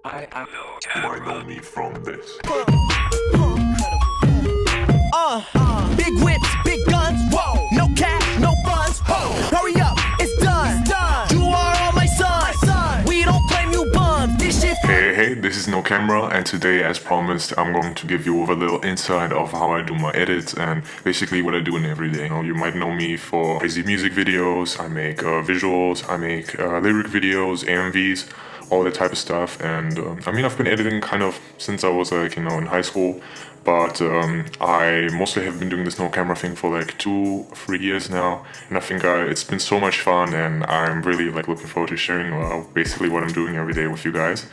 I You might know me from this. Big whips, big guns, whoa. No cash, no funds, ho. Hurry up, it's done. You are all my sons. We don't claim you bums. This shit. Hey, this is No Camera, and today, as promised, I'm going to give you a little insight of how I do my edits and basically what I do in every day. You might know me for crazy music videos. I make visuals, I make lyric videos, AMVs, all that type of stuff. And I've been editing kind of since I was in high school. But I mostly have been doing this no camera thing for like 2-3 years now, and I think it's been so much fun, and I'm really looking forward to sharing basically what I'm doing every day with you guys.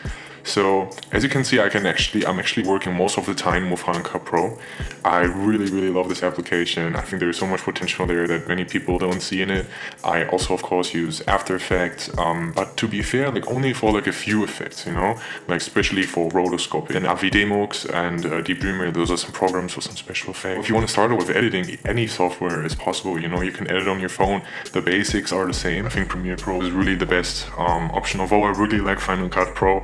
So as you can see, I'm actually working most of the time with Final Cut Pro. I really love this application. I think there's so much potential there that many people don't see in it. I also of course use After Effects, but to be fair, only for a few effects, especially for rotoscoping. And Avidemux and Deep Dreamer, those are some programs for some special effects. If you want to start with editing, any software is possible. You can edit on your phone. The basics are the same. I think Premiere Pro is really the best option. Although I really like Final Cut Pro.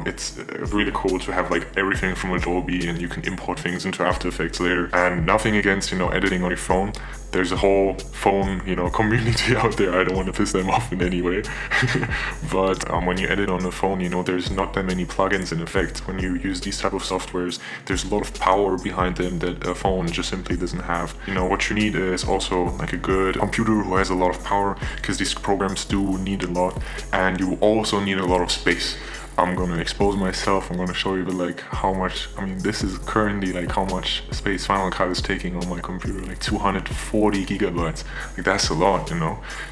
It's really cool to have everything from Adobe, and you can import things into After Effects later. And nothing against editing on your phone. There's a whole phone community out there. I don't want to piss them off in any way. But when you edit on the phone, there's not that many plugins and effects. When you use these type of softwares, there's a lot of power behind them that a phone just simply doesn't have. What you need is also a good computer who has a lot of power, because these programs do need a lot, and you also need a lot of space. I'm gonna expose myself. I'm gonna show you how much. This is currently how much space Final Cut is taking on my computer, 240 gigabytes. That's a lot,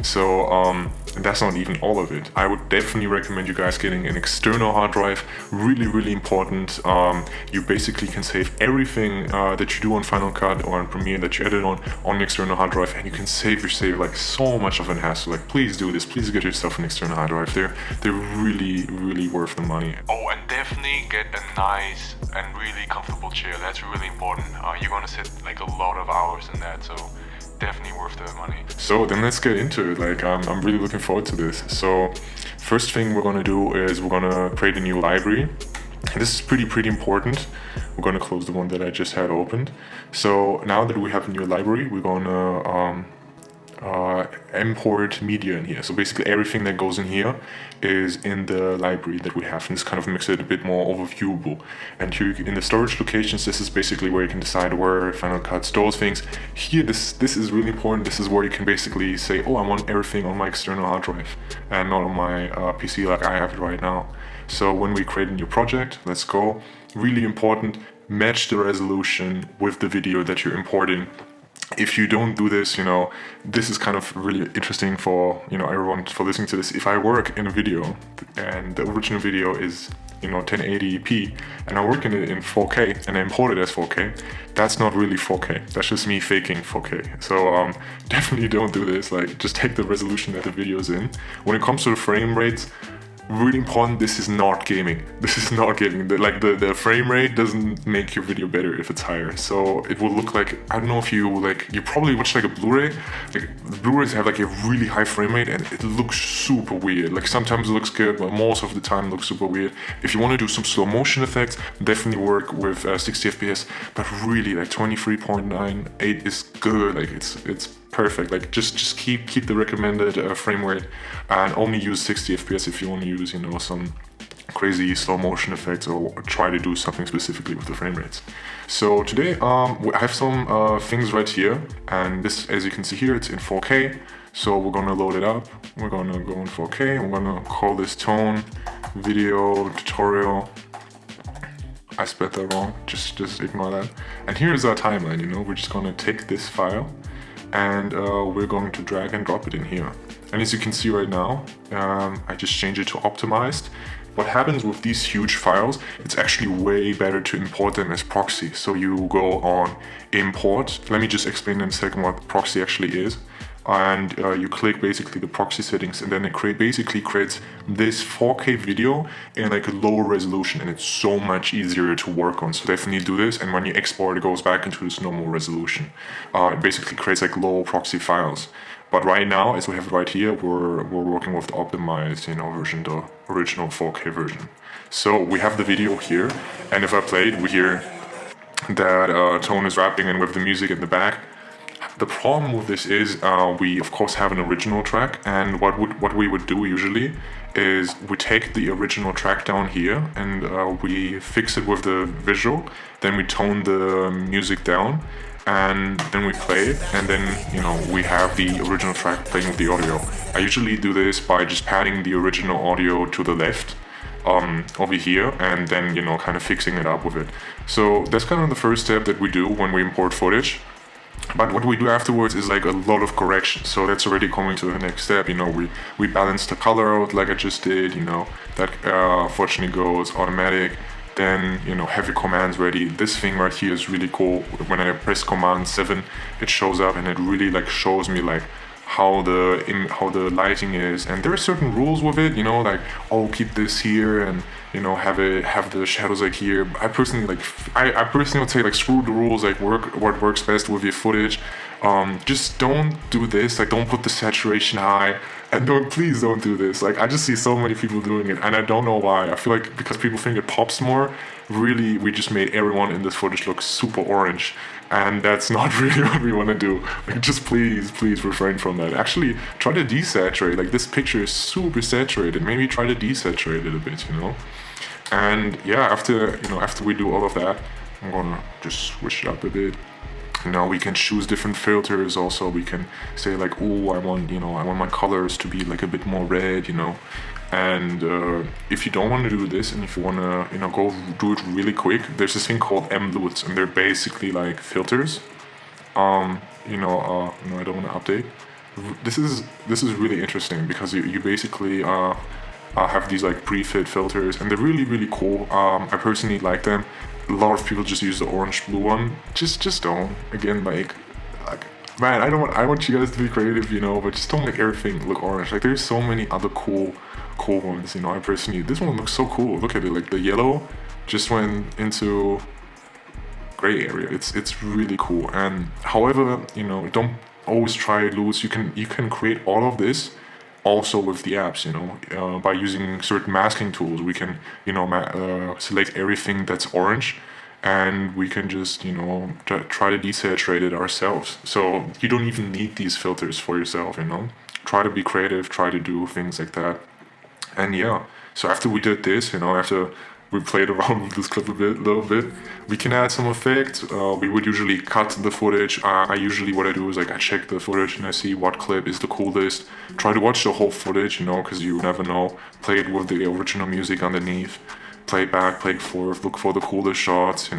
So and that's not even all of it. I would definitely recommend you guys getting an external hard drive. Really important. You basically can save everything that you do on Final Cut or on Premiere that you edit on the external hard drive, and you can save so much of an hassle. Please do this. Please get yourself an external hard drive. They're really worth the money. Oh, and definitely get a nice and really comfortable chair. That's really important. You're gonna sit a lot of hours in that, so definitely worth the money. So then let's get into it. I'm really looking forward to this. So first thing we're gonna do is we're gonna create a new library. And this is pretty important. We're gonna close the one that I just had opened. So now that we have a new library, we're gonna import media in here. So basically everything that goes in here is in the library that we have, and this kind of makes it a bit more overviewable. And here in the storage locations, this is basically where you can decide where Final Cut stores things. Here, this is really important. This is where you can basically say, oh, I want everything on my external hard drive and not on my PC like I have it right now. So when we create a new project, let's go. Really important, match the resolution with the video that you're importing. If you don't do this, this is kind of really interesting for, everyone for listening to this. If I work in a video and the original video is, 1080p, and I work in it in 4K and I import it as 4K, that's not really 4K. That's just me faking 4K. So definitely don't do this. Just take the resolution that the video is in. When it comes to the frame rates, really important, this is not gaming. This is not gaming. The frame rate doesn't make your video better if it's higher. So it will look I don't know if you probably watch a Blu-ray. The Blu-rays have a really high frame rate, and it looks super weird. Sometimes it looks good, but most of the time it looks super weird. If you want to do some slow motion effects, definitely work with 60 FPS, but really 23.98 is good. It's perfect. Just keep the recommended frame rate, and only use 60 FPS if you want to use some crazy slow motion effects or try to do something specifically with the frame rates. So today I have some things right here, and this, as you can see here, it's in 4K. So we're gonna load it up. We're gonna go in 4K. We're gonna call this tone video tutorial. I spelled that wrong. Just ignore that. And here's our timeline. We're just gonna take this file, and we're going to drag and drop it in here. And as you can see right now, I just changed it to optimized. What happens with these huge files, it's actually way better to import them as proxy. So you go on import. Let me just explain in a second what proxy actually is. And you click basically the proxy settings, and then it basically creates this 4K video in a lower resolution, and it's so much easier to work on. So definitely do this, and when you export, it goes back into this normal resolution. It basically creates low proxy files. But right now, as we have it right here, we're working with the optimized, version, the original 4K version. So we have the video here, and if I play it, we hear that Tone is rapping and with the music in the back. The problem with this is we of course have an original track, and what we would do usually is we take the original track down here and we fix it with the visual, then we tone the music down, and then we play it, and then we have the original track playing with the audio. I usually do this by just padding the original audio to the left over here, and then kind of fixing it up with it. So that's kind of the first step that we do when we import footage. But what we do afterwards is like a lot of correction. So that's already coming to the next step. We balance the color out like I just did. That fortunately goes automatic. Then have your commands ready. This thing right here is really cool. When I press Command 7, it shows up and it really like shows me like how the lighting is, and there are certain rules with it, like keep this here and have the shadows like here. I personally would say like screw the rules, like work what works best with your footage. Just don't do this, like don't put the saturation high, and please don't do this. Like I just see so many people doing it and I don't know why. I feel like because people think it pops more, really we just made everyone in this footage look super orange, and that's not really what we want to do. Like just please refrain from that. Actually try to desaturate. Like this picture is super saturated, maybe try to desaturate it a bit, and yeah, after we do all of that, I'm gonna just switch it up a bit. Now we can choose different filters. Also we can say like, oh, I want my colors to be like a bit more red, and if you don't want to do this, and if you want to go do it really quick, there's this thing called M-Loots, and they're basically like filters. No, I don't want to update. This is really interesting because you basically have these like pre-fit filters, and they're really cool. I personally like them. A lot of people just use the orange blue one. Just don't. Again, like man, I want you guys to be creative, but just don't make everything look orange. Like there's so many other cool ones, I personally, this one looks so cool. Look at it, like the yellow just went into gray area. It's really cool. And however, don't always try loose. You can create all of this also with the apps, by using certain masking tools. We can select everything that's orange, and we can just try to desaturate it ourselves. So you don't even need these filters for yourself. Try to be creative, try to do things like that. And yeah, so after we did this, after we played around with this clip a little bit, we can add some effects. We would usually cut the footage. What I do is like I check the footage and I see what clip is the coolest. Try to watch the whole footage, because you never know. Play it with the original music underneath. Play back, play forth, look for the coolest shots,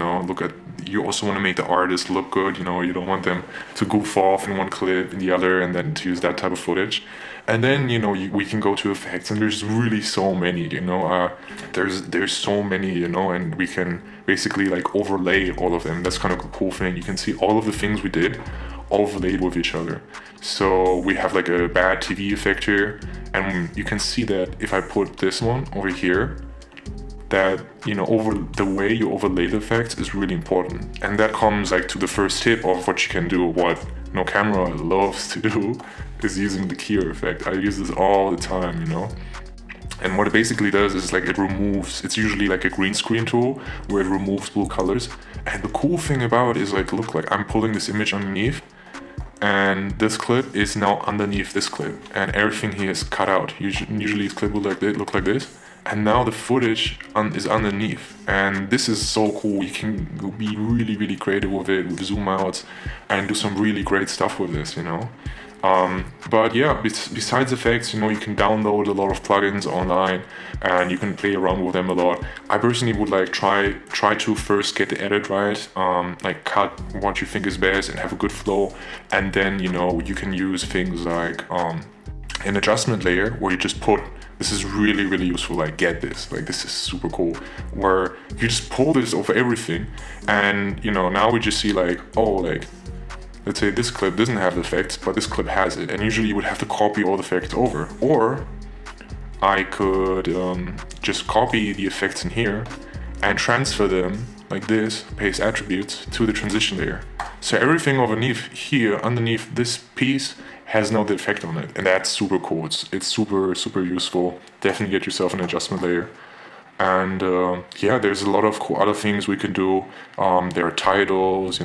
you also want to make the artist look good, you don't want them to goof off in one clip, in the other, and then to use that type of footage. And then, we can go to effects, and there's really so many, there's so many, and we can basically like overlay all of them. That's kind of a cool thing. You can see all of the things we did overlaid with each other. So we have like a bad TV effect here, and you can see that if I put this one over here, that over the way you overlay the effects is really important. And that comes like to the first tip of what you can do. What No Camera loves to do is using the keyer effect. I use this all the time, and what it basically does is like it's usually like a green screen tool where it removes blue colors. And the cool thing about it is like, look, like I'm pulling this image underneath, and this clip is now underneath this clip, and everything here is cut out. Usually this clip will look like this. And now the footage is underneath, and this is so cool. You can be really creative with it, with zoom outs, and do some really great stuff with this, But yeah, besides effects, you can download a lot of plugins online, and you can play around with them a lot. I personally would like try to first get the edit right, like cut what you think is best and have a good flow, and then you can use things like an adjustment layer where you just put. This is really useful, like get this, like this is super cool, where you just pull this over everything, and now we just see like, oh, like let's say this clip doesn't have the effects, but this clip has it, and usually you would have to copy all the effects over, or I could just copy the effects in here and transfer them like this, paste attributes to the transition layer. So everything underneath this piece has no effect on it, and that's super cool. It's super useful. Definitely get yourself an adjustment layer. And yeah, there's a lot of cool other things we can do. There are titles,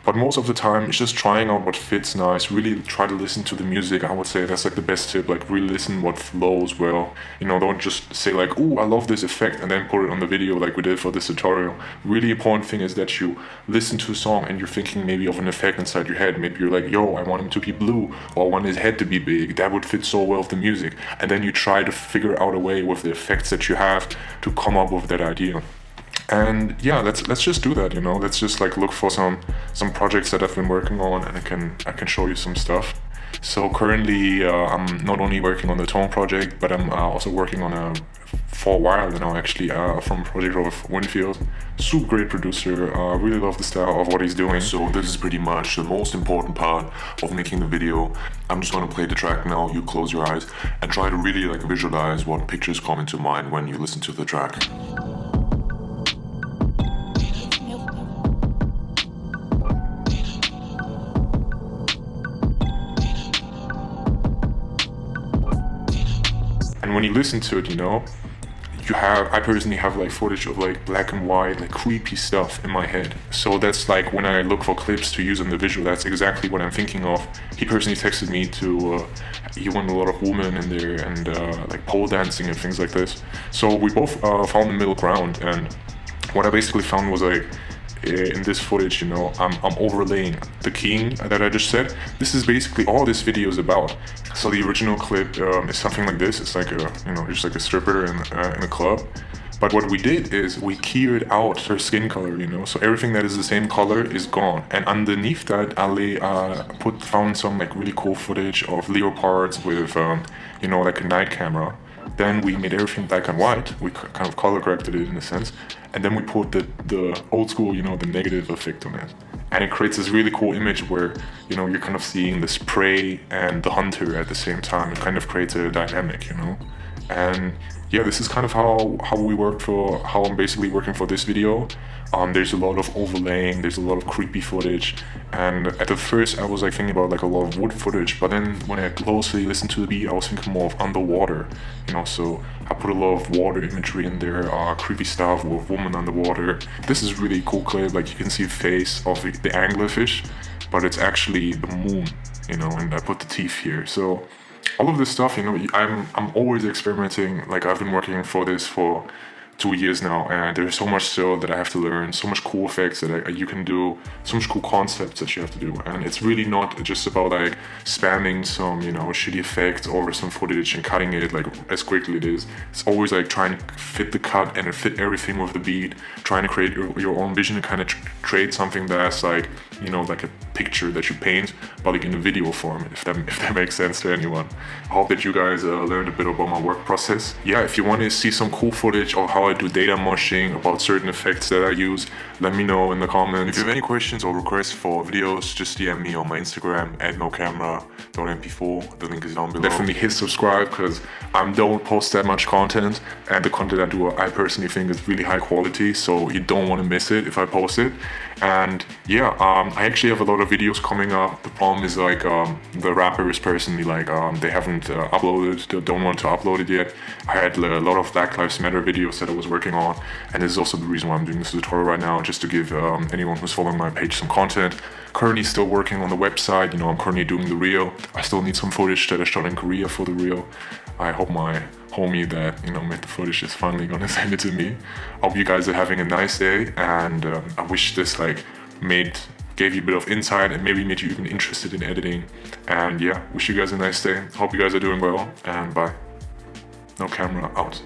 but most of the time it's just trying out what fits nice. Really try to listen to the music. I would say that's like the best tip. Like really listen what flows well. Don't just say like, "Ooh, I love this effect," and then put it on the video like we did for this tutorial. Really important thing is that you listen to a song and you're thinking maybe of an effect inside your head. Maybe you're like, "Yo, I want him to be blue," or "I want his head to be big." That would fit so well with the music. And then you try to figure out a way with the effects that you have to come up with that idea. And yeah, let's just do that. Let's just like look for some projects that I've been working on, and I can show you some stuff. So currently I'm not only working on the Tone project, but I'm also working on for a while now actually from a project of Winfield. Super great producer. Really love the style of what he's doing. So this is pretty much the most important part of making the video. I'm just gonna play the track now. You close your eyes and try to really like visualize what pictures come into mind when you listen to the track. And when you listen to it, I personally have like footage of like black and white, like creepy stuff in my head. So that's like when I look for clips to use in the visual, that's exactly what I'm thinking of. He personally texted me he wanted a lot of women in there and like pole dancing and things like this. So we both found the middle ground, and what I basically found was like, in this footage, I'm overlaying the keying that I just said. This is basically all this video is about. So the original clip is something like this. It's like just like a stripper in a club. But what we did is we keyed out her skin color, so everything that is the same color is gone. And underneath that, Ali found some like really cool footage of leopards with like a night camera. Then we made everything black and white. We kind of color corrected it in a sense. And then we put the old school, the negative effect on it. And it creates this really cool image where, you're kind of seeing the prey and the hunter at the same time. It kind of creates a dynamic, And yeah, this is kind of how I'm basically working for this video. There's a lot of overlaying, there's a lot of creepy footage, and at the first I was like thinking about like a lot of wood footage, but then when I closely listened to the beat, I was thinking more of underwater, so I put a lot of water imagery in there, creepy stuff with woman underwater. This is really cool clip, like you can see the face of the anglerfish, but it's actually the moon, and I put the teeth here. So all of this stuff, I'm always experimenting. Like I've been working for this for 2 years now, and there's so much still that I have to learn, so much cool effects that you can do, so much cool concepts that you have to do. And it's really not just about like spamming some shitty effects over some footage and cutting it like as quickly it is. It's always like trying to fit the cut and fit everything with the beat, trying to create your own vision and kind of create something that's like like a picture that you paint, but like in a video form, if that makes sense to anyone. I hope that you guys learned a bit about my work process. Yeah, if you want to see some cool footage of how I do data mushing, about certain effects that I use, let me know in the comments. If you have any questions or requests for videos, just DM me on my Instagram @nocamera.mp4. The link is down below. Definitely hit subscribe, because I don't post that much content, and the content I do I personally think is really high quality, so you don't want to miss it if I post it. And yeah, I actually have a lot of videos coming up. The problem is like the rappers personally they haven't uploaded, don't want to upload it yet. I had a lot of Black Lives Matter videos that I was working on, and this is also the reason why I'm doing this tutorial right now, just to give anyone who's following my page some content. Currently still working on the website, I'm currently doing the reel. I still need some footage that I shot in Korea for the reel. I hope my homie that made the footage is finally gonna send it to me. I hope you guys are having a nice day, and I wish this gave you a bit of insight and maybe made you even interested in editing. And yeah, wish you guys a nice day. Hope you guys are doing well, and bye. No Camera out.